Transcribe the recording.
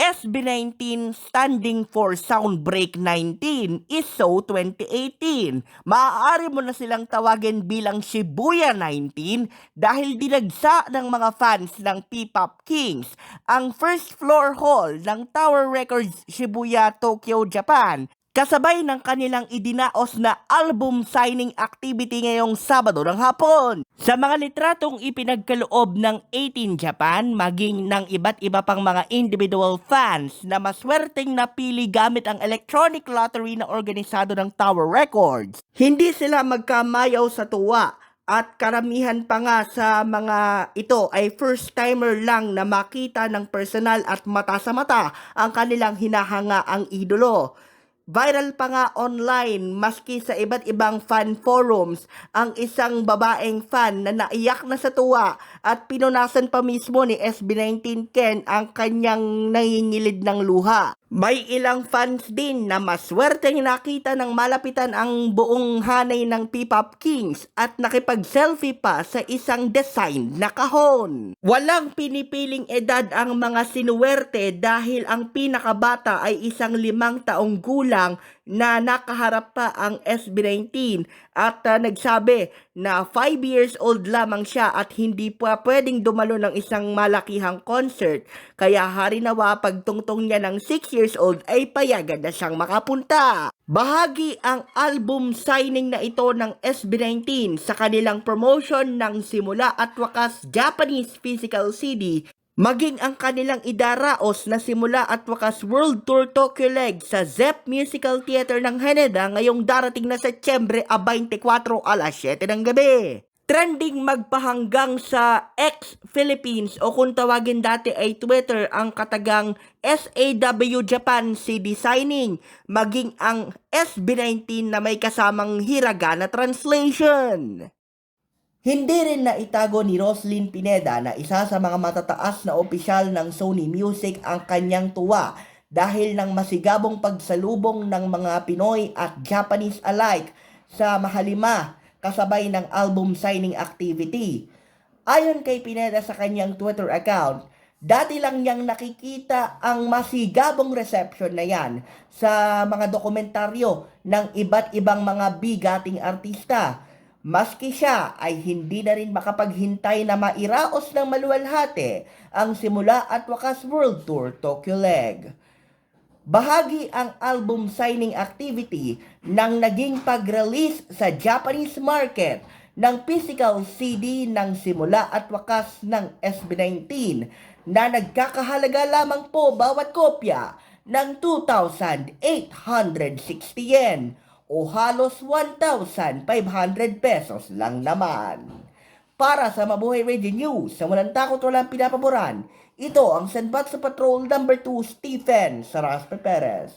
SB19 standing for Soundbreak 19 ISO 2018. Maaari mo na silang tawagin bilang Shibuya 19 dahil dinagsa ng mga fans ng P-Pop Kings ang first floor hall ng Tower Records Shibuya, Tokyo, Japan. Kasabay ng kanilang idinaos na album signing activity ngayong Sabado ng hapon. Sa mga litratong ipinagkaloob ng 18 Japan, maging ng iba't iba pang mga individual fans na maswerteng napili gamit ang electronic lottery na organisado ng Tower Records. Hindi sila magkamayaw sa tuwa. At karamihan pa nga sa mga ito ay first-timer lang na makita ng personal at mata sa mata ang kanilang hinahangaang idolo. Viral pa nga online maski sa iba't ibang fan forums ang isang babaeng fan na naiyak na sa tuwa at pinunasan pa mismo ni SB19 Ken ang kanyang nangingilid ng luha. May ilang fans din na maswerteng nakita ng malapitan ang buong hanay ng P-Pop Kings at nakipag-selfie pa sa isang design na kahon. Walang pinipiling edad ang mga sinuwerte dahil ang pinakabata ay isang 5 taong gulang na nakaharap pa ang SB19 at nagsabi na 5 years old lamang siya at hindi pa pwedeng dumalo ng isang malakihang concert. Kaya harinawa pagtungtong niya ng 6 years old ay payagan na siyang makapunta. Bahagi ang album signing na ito ng SB19 sa kanilang promotion ng Simula at Wakas Japanese Physical CD, maging ang kanilang idaraos na Simula at Wakas World Tour Tokyo Leg sa ZEP Musical Theater ng Haneda ngayong darating na Setyembre 24 alas 7 ng gabi. Trending magpahanggang sa X Philippines o kung tawagin dati ay Twitter ang katagang SAW Japan CD signing, maging ang SB19 na may kasamang hiragana translation. Hindi rin naitago ni Roslyn Pineda na isa sa mga matataas na opisyal ng Sony Music ang kanyang tuwa dahil ng masigabong pagsalubong ng mga Pinoy at Japanese alike sa Mahalima kasabay ng album signing activity. Ayon kay Pineda sa kanyang Twitter account, dati lang niyang nakikita ang masigabong reception na yan sa mga dokumentaryo ng iba't ibang mga bigating artista. Maski siya ay hindi na rin makapaghintay na mairaos ng maluwalhati ang Simula at Wakas World Tour Tokyo Leg. Bahagi ang album signing activity ng naging pag-release sa Japanese market ng physical CD ng Simula at Wakas ng SB19 na nagkakahalaga lamang po bawat kopya ng 2,860 yen o halos 1,500 pesos lang naman. Para sa Mabuhay Radio News, sa walang takot walang pinapaboran, ito ang Sanbat sa Patrol No. 2 Stephen Saraspe Perez.